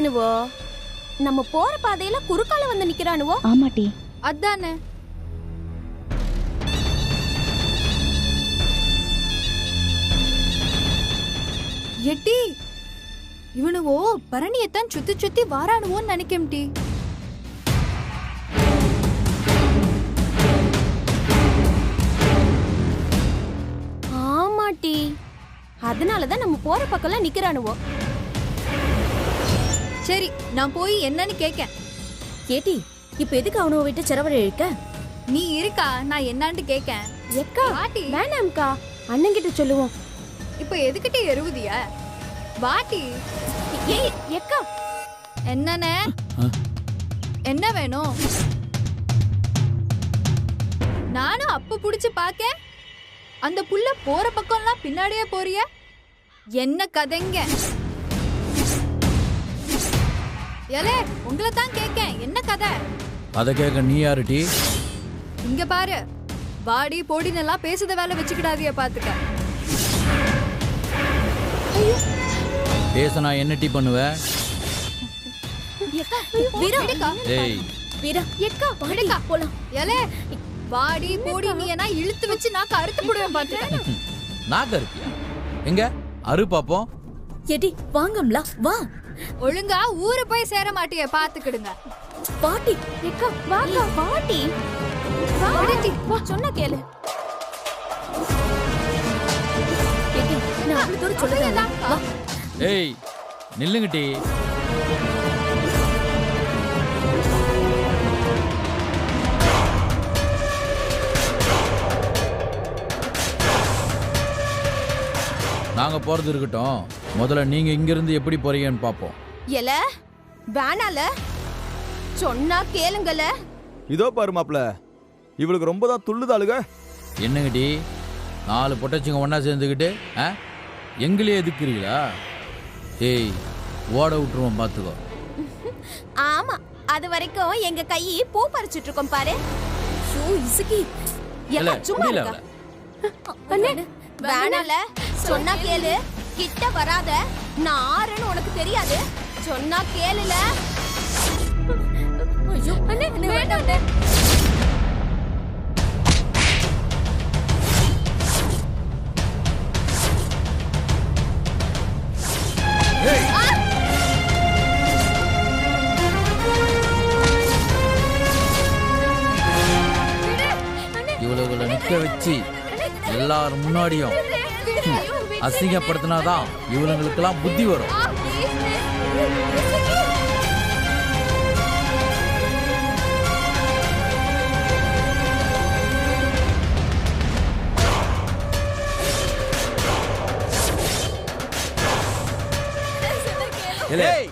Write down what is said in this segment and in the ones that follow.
நிக்கிறானுவோ? நம்ம போற பாதையில குறுக்கால வந்து நிக்கிறானுவோ. ஆமாட்டி. அதானே. எட்டி இவனுவோ பரணியத்தான் சுத்தி சுத்தி வாரானுவோன்னு நினைக்கும் டி. ஆமாட்டி, அதனாலதான் நம்ம போற பக்கம்லாம் நிக்கிறானுவோ. சரி, நான் போய் என்னன்னு கேட்க. கேட்டி, இப்ப எதுக்கு அவனோ விட்டு செரவரை இழுக்க? நீ இருக்கா, நான் என்னான்னு கேட்க. எக்கா வேணாம்க்கா, அண்ணன் கிட்ட சொல்லுவோம். இப்ப எதுக்கிட்ட எருவுதியா? வாட்டி. ஏய் எக்கா, என்னண்ணே? என்ன வேணும்? நானும் அப்ப புடிச்சு பாக்க, அந்த புள்ள போற பக்கம்லாம் பின்னாடியே போறிய. என்ன கதைங்க? ஏலே, உங்களை தான் கேட்க, என்ன கதை? அத கேட்க நீ யாருடி? இங்க பாரு, வாடி போடினெல்லாம் பேசுத வேலை வச்சுக்கிடாதிய பாத்துக்க. பேச நான் என்ன டீ பண்ணுவ? ஏய் வீரா, எக்கா வாடா போலாம். ஏலே, வாடி போடி நீ என்ன இழுத்து வச்சு நான் அறுத்து போடுவேன் பாத்துக்க. நான் கருப்பியா? எங்க அறு பாப்போம். எடி வாங்கம்ல, வா. ஒழுங்கா ஊரு போய் சேர மாட்டிய பாத்துக்கிடுங்க. பாட்டி, எக்கா வாங்க. பாட்டி வாடி, வா சொன்னா கேளு. எடி நான் அவ்வளவு தூரம் சொல்லுறேன், வா. ஏய் நில்லுங்க டீ. நாங்க போறது இருக்கட்டும், முதல்ல நீங்க இங்க இருந்து எப்படி போறீங்கன்னு பாப்போம். எல வேணால, சொன்னா கேளுங்கல. இதோ பாரு மாப்ள, இவளுக்கு ரொம்ப தான் துள்ளுதாளுக. என்னங்க டி, 4 பொட்டச்சிங்க ஒன்னா சேர்ந்துக்கிட்டு எங்களே எதுக்குறீங்களா? ஏய் ஓட விட்டுருவோம் பாத்துக்கோ. ஆமா, அது வரைக்கும் எங்க கை பூ பறிச்சிட்டு இருக்கோம் பாரு. ஷூ இசுகி. சும்மா இருக்க. அண்ணே வேணால, சொன்னா கேளு. கிட்ட வராத, நான் ஆறுன்னு உனக்கு தெரியாது. சொன்னா கேளுல. ஐயோ அண்ணே, வேண்டாம். இவ்வளவுகளை நிக்க வச்சு எல்லாரும் முன்னாடியும் அசிங்கப்படுத்தினாதான் இவங்களுக்கெல்லாம் புத்தி வரும்.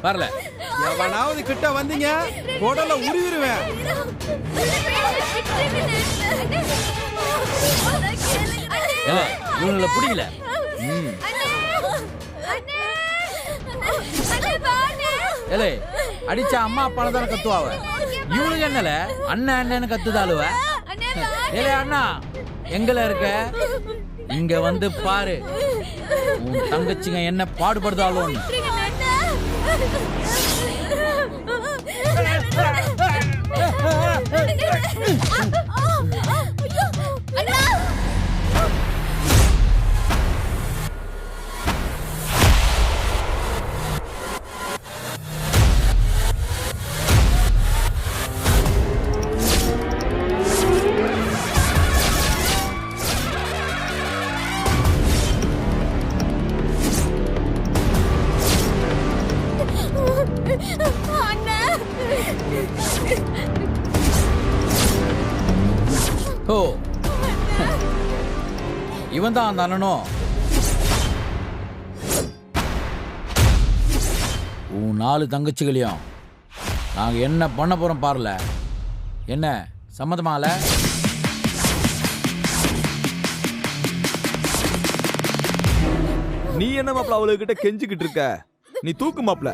வரல, எவனாவது கிட்ட வந்தீங்க உடல உருவிடுவேன். இவங்களை பிடிக்கல. அடிச்சா அம்மா அப்பா தானே கத்துவாவ. இவனுக்கு என்னல அண்ணன் அண்ணன்னு கத்துதாளுவ. ஏலே அண்ணா எங்கல இருக்க? இங்க வந்து பாரு, உன் தங்கச்சிங்க என்ன பாடுபடுதாலும். ஓ, இவன் தான் அந்த அண்ணனும். உன் 4 தங்கச்சிகளையும் நாங்க என்ன பண்ண போறோம் பாருல. என்ன சம்மதமால? நீ என்ன மாப்ள அவளுக்கிட்ட கெஞ்சிக்கிட்டு இருக்க? நீ தூக்கு மாப்ள.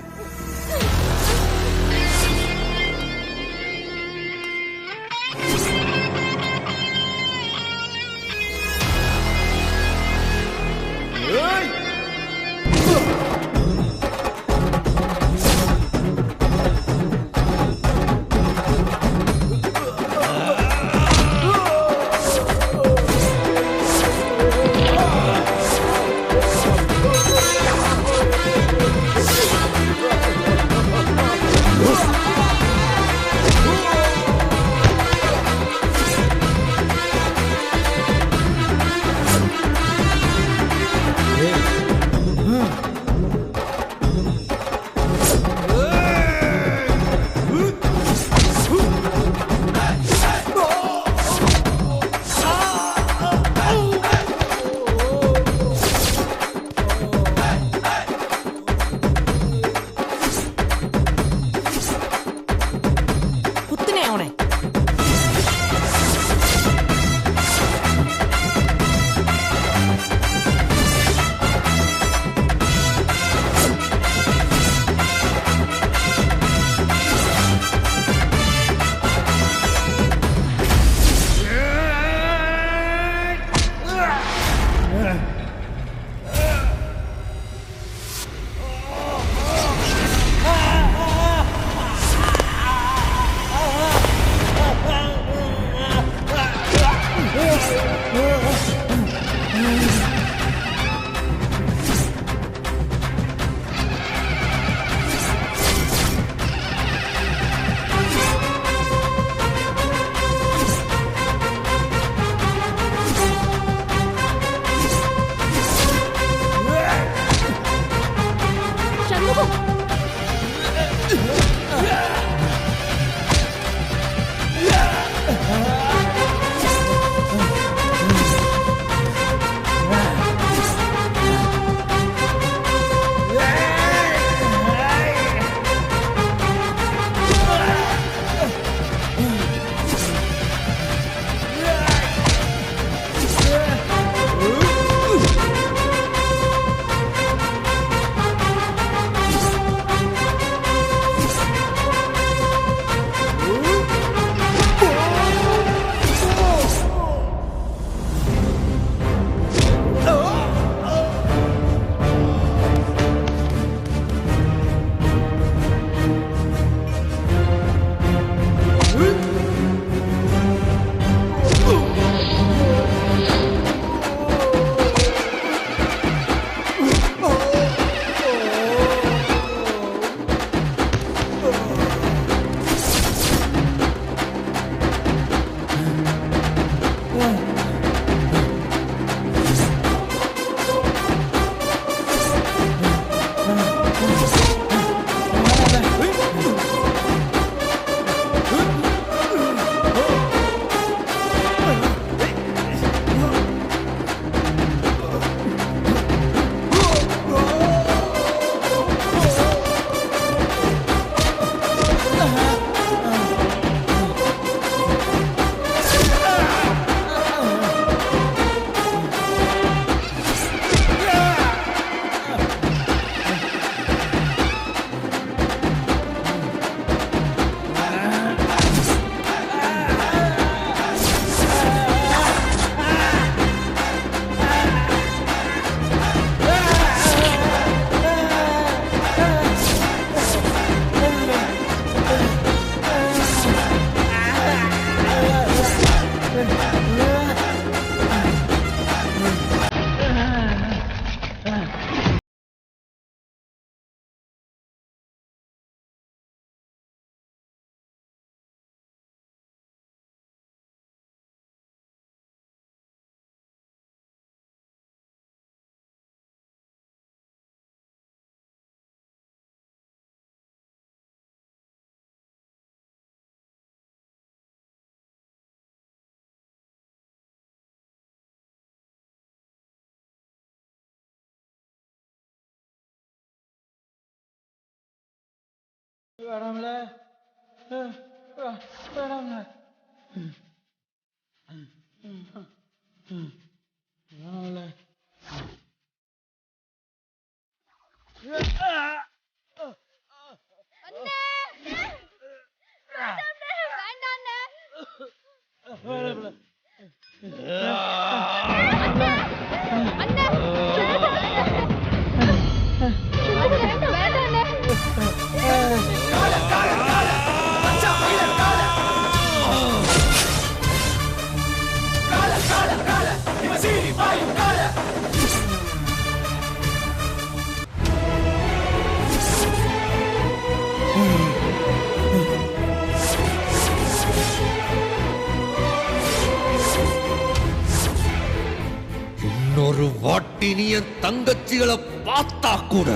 இன்னொரு வாட்டி நீ என் தங்கச்சிகளை பார்த்தா கூட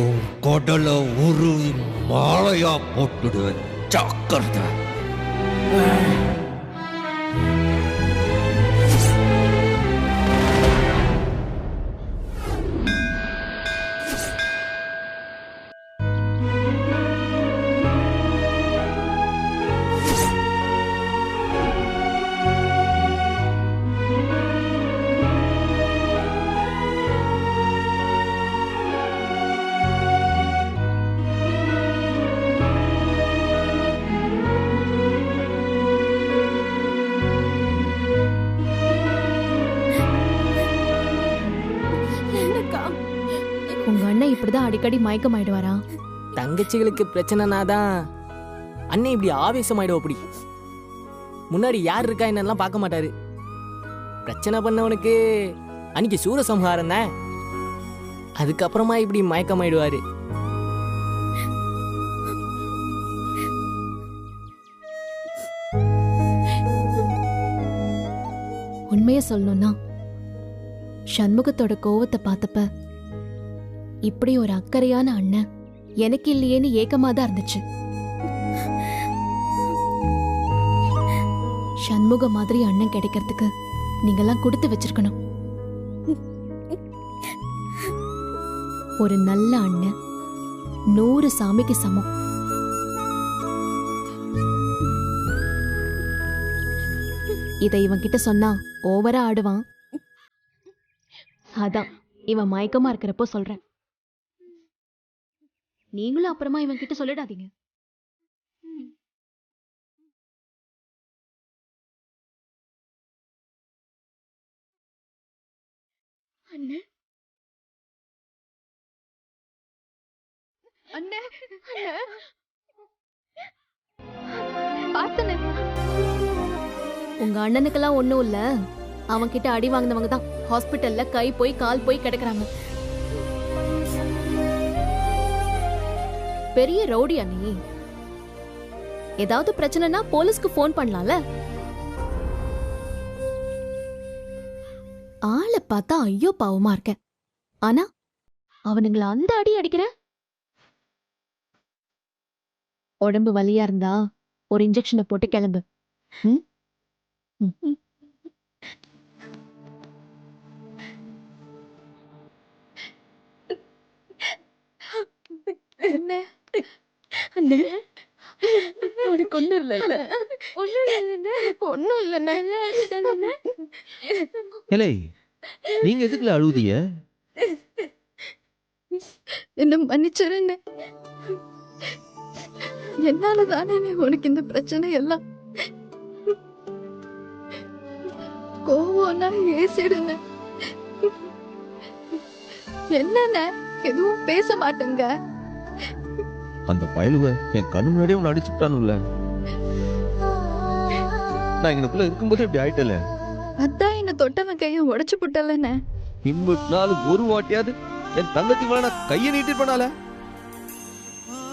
உன் கொடல ஒரு மாலையா போட்டுடுவேன். ஜாக்கிரதை. உங்க அண்ணன் இப்படிதான் அடிக்கடி மயக்கமாயிடுவாரா? தங்கச்சிகளுக்கு பிரச்சனைனாதான் அண்ணன் இப்படி ஆவேசமாயிடும். அப்படி முன்னாடி யார் இருக்கா என்னெல்லாம் பார்க்க மாட்டாரு. பிரச்சனை பண்ணவனுக்கு அன்னைக்கு சூரசம்ஹாரம் தான். அதுக்கப்புறமா இப்படி மயக்கமாயிடுவாரு. உண்மைய சொல்லணும்னா சண்முகத்தோட கோவத்தை பார்த்தப்ப இப்படி ஒரு அக்கறையான அண்ணன் எனக்கு இல்லையேன்னு ஏக்கமா தான் இருந்துச்சு. சண்முக மாதிரி அண்ணன் கிடைக்கிறதுக்கு நீங்கெல்லாம் கொடுத்து வச்சிருக்கணும். ஒரு நல்ல அண்ணன் 100 சாமிக்கு சமம். இதை இவன் கிட்ட சொன்னா ஓவரா ஆடுவான். அதான் இவன் மயக்கமா இருக்கிறப்போ சொல்றேன். நீங்களும் அப்புறமா இவன் கிட்ட சொல்லிடாதீங்க. அண்ணே அண்ணே பார்த்தனே. உங்க அண்ணனுக்கெல்லாம் ஒண்ணும் இல்ல. அவன் கிட்ட அடி வாங்கினவங்க தான் ஹாஸ்பிட்டல்ல கை போய் கால் போய் கிடக்குறாங்க. பெரிய ரவுடியா நீ? ஏதாவது பிரச்சனைனா போலீஸ்க்கு போன் பண்ணலாம்ல. ஆளை பார்த்தா ஐயோ பாவமா இருக்க. ஆனா அவனுங்கள அந்த அடி அடிக்கிற. உடம்பு வலியா இருந்தா ஒரு இன்ஜெக்ஷனை போட்டு கிளம்பு. உனக்கு ஒண்ணும் இல்ல. ஒண்ணும் இல்ல. ஏலே, நீங்க எதுக்குல அழுவுதீங்க? என்ன மன்னிச்சிருன்னு. என்னாலதானே உனக்கு இந்த பிரச்சனை எல்லாம். கோவம்னா ஏசிடுங்க. என்னென்ன எதுவும் பேச மாட்டேங்க. அந்த பயலுவ என் கண்ணு முன்னாடியே உன்னை அடிச்சுட்டானுல்ல. நான் இங்கனுக்குள்ள இருக்கும்போது இப்படி ஆயிட்டல. அதான் என்ன தொட்டவன் கையை உடைச்சு போட்டலன்னு. இம்புட்டு நாள் ஒரு வாட்டியாவது என் தங்கச்சி மேல நான் கையை நீட்டிட்டு பண்ணால.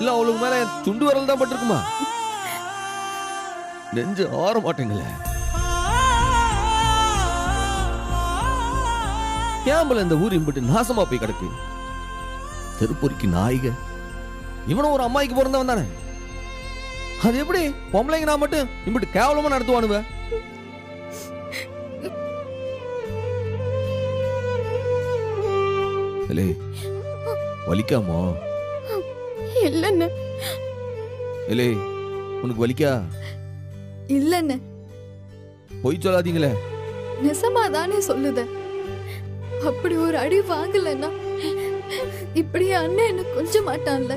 இல்ல அவளுக்கு மேல என் துண்டு வரல் தான் பட்டிருக்குமா? நெஞ்சு ஆற மாட்டேங்கல. ஏம்பல இந்த ஊர் இம்புட்டு நாசமா போய் கிடக்கு. திருப்பூரிக்கு நாய்க. இவனும் ஒரு அம்மாய்க்கு பிறந்தவன் தானே. அது எப்படி பொம்பளைங்க நான் மட்டும் இம்புட்டு கேவலமா நடத்துவானுவ? வலிக்காமோ? இல்லன்னு. ஏலே உனக்கு வலிக்கா? இல்லன்னு. பொய் சொல்லாதீங்களே. நெசமாதானே சொல்லுத. அப்படி ஒரு அடி வாங்கலன்னா இப்படி அண்ணன் என்ன கொஞ்சம் மாட்டான்ல.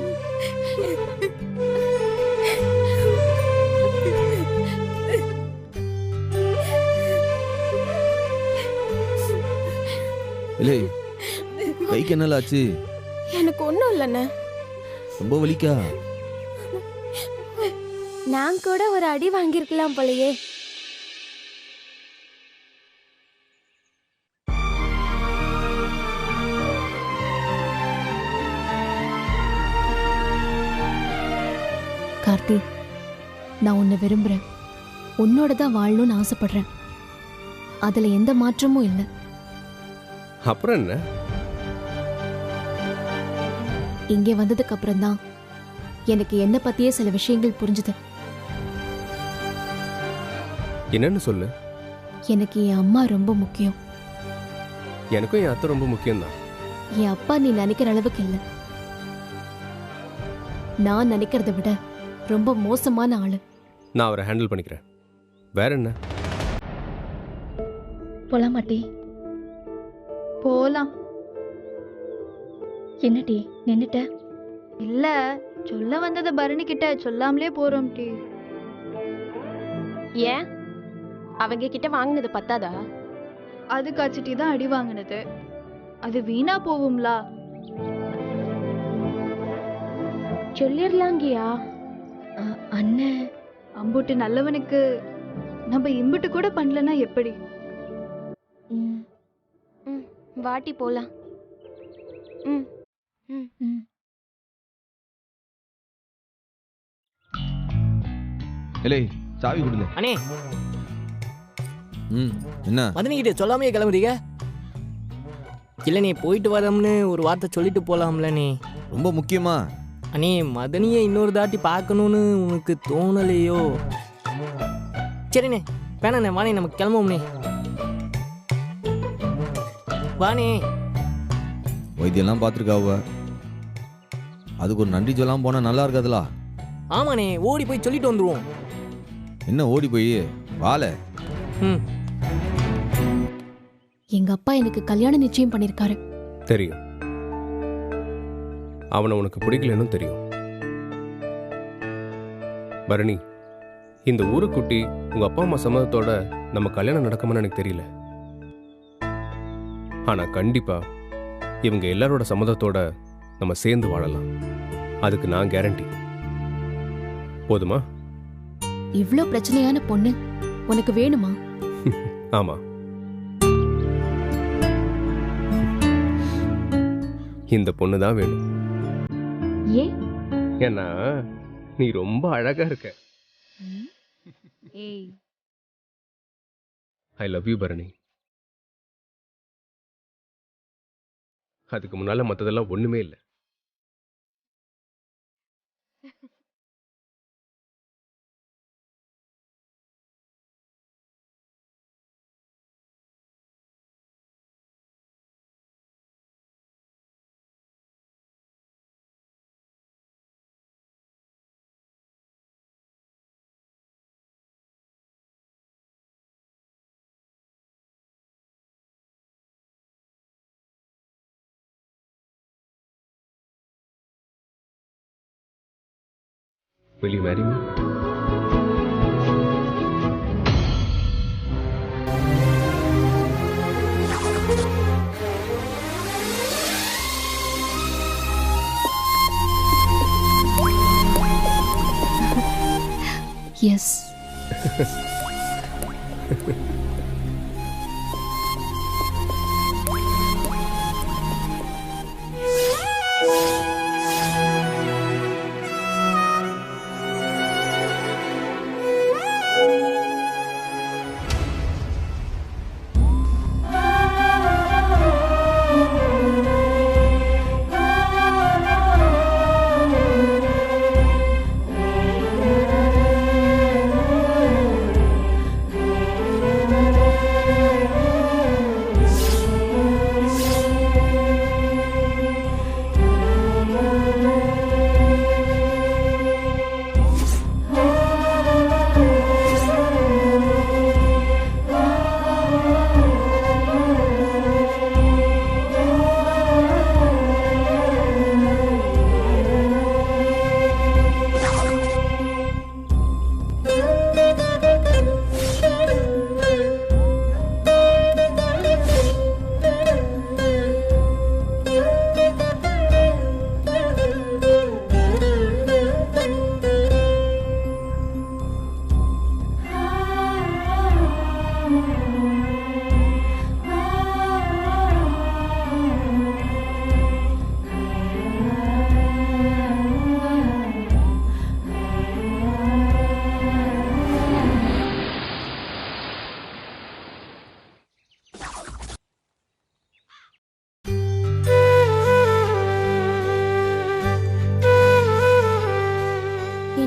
ஏலே கைக்கு என்னல ஆச்சு? எனக்கு ஒண்ணும் இல்லண்ணே. ரொம்ப வலிக்கா? நான் கூட ஒரு அடி வாங்கியிருக்கலாம் போலயே. கார்த்தி, நான் உன்னை விரும்புறேன். உன்னோட தான் வாழணும்னு ஆசைப்படுறேன். அதுல எந்த மாற்றமும் இல்லை. அப்புறம் என்ன? இங்கே வந்ததுக்கு அப்புறம் தான் எனக்கு என்ன பத்தியே சில விஷயங்கள் புரிஞ்சுது. என்னன்னு சொல்லு. எனக்கு என் அம்மா ரொம்ப முக்கியம். எனக்கும் என் அத்தை ரொம்ப முக்கியம்தான். என் அப்பா நீ நினைக்கிற அளவுக்கு இல்லை. நான் நினைக்கிறத விட ரொம்ப மோசமான ஆளு. நான் அவரை ஹேண்டில் பண்ணிக்கிறேன். வேற என்ன? போலாம் மாட்டி. போலாம். என்னடி நின்னுட்ட? இல்ல, சொல்ல வந்தத பரணி கிட்ட சொல்லாமலே போறோம் டி. ஏன் அவங்க கிட்ட வாங்கினது பத்தாதா? அது காய்ச்சிட்டி தான் அடி வாங்கினது. அது வீணா போகும்லா. சொல்லிடலாங்கியா? அண்ணன் அம்புட்டு நல்லவனுக்கு நம்ம இம்புட்டு கூட பண்ணலன்னா எப்படி? வாட்டி போலாம். ஏலே சாவி கொடுங்க. அண்ணே என்ன மதனிக்கிட்ட சொல்லாமே கிளம்புறீங்க? இல்லை நீ போயிட்டு வரோம்னு ஒரு வார்த்தை சொல்லிட்டு போலாம்ல நீ. ரொம்ப முக்கியமா? அண்ணே மதனியை இன்னொரு தாட்டி பார்க்கணும்னு உனக்கு தோணலையோ? சரிண்ணே வேணாண்ணே, வாணே நமக்கு கிளம்புவோம்ண்ணே. வாணே. வைத்தியெல்லாம் பார்த்துருக்காவ. அதுக்கு ஒரு நன்றி சொல்லாம போனா நல்லா இருக்காதுலா? ஆமாண்ணே, ஓடி போய் சொல்லிட்டு வந்துருவோம். என்ன ஓடி போய் வாழ? எங்க அப்பா எனக்கு கல்யாணம் நிச்சயம் பண்ணிருக்காரு. தெரியும். அவனை உனக்கு பிடிக்கலன்னு தெரியும். பரணி, இந்த ஊருக்குட்டி உங்க அப்பா அம்மா சம்மதத்தோட நம்ம கல்யாணம் நடக்கும்னு எனக்கு தெரியல. ஆனா கண்டிப்பா இவங்க எல்லாரோட சம்மதத்தோட நம்ம சேர்ந்து வாழலாம். அதுக்கு நான் கேரண்டி. போதுமா? இவ்ளோ பிரச்சனையான பொண்ணு உனக்கு வேணுமா? ஆமா. இந்த பொண்ணு தான் வேணும். ஏன்? ஏன்னா நீ ரொம்ப அழகா இருக்க. I love you Bharani. அதுக்கு முன்னால மத்ததெல்லாம் ஒண்ணுமே இல்லை. Will you marry me? Yes.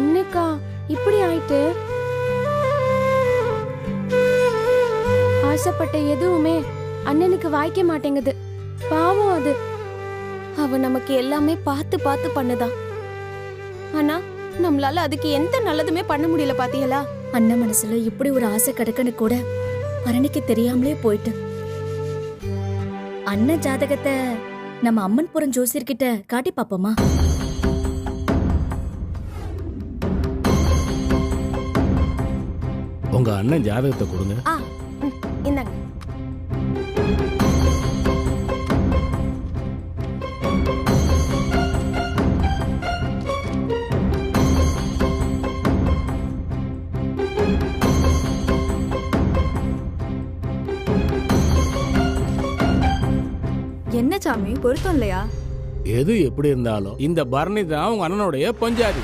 என்னக்கா இப்படி ஆயிட்டு? ஆசைப்பட்ட எதுவுமே அண்ணனுக்கு வாய்க்க மாட்டேங்குது. பாவம் அது. அவ நமக்கு எல்லாமே பார்த்து பார்த்து பண்ணுதான். ஆனா நம்மளால அதுக்கு எந்த நல்லதுமே பண்ண முடியல பாத்தீங்களா? அண்ணன் மனசுல இப்படி ஒரு ஆசை கிடக்குன்னு கூட பரணிக்கு தெரியாமலே போயிட்டு. அண்ணன் ஜாதகத்தை நம்ம அம்மன்புரம் ஜோசியர்கிட்ட காட்டி பாப்போமா? உங்க அண்ணன் ஜாதகத்தை கொடுங்க. இந்தாங்க. என்ன சாமி பொருத்தம் இல்லையா? எது எப்படி இருந்தாலும் இந்த பரணி தான் உங்க அண்ணனுடைய பஞ்சாதி.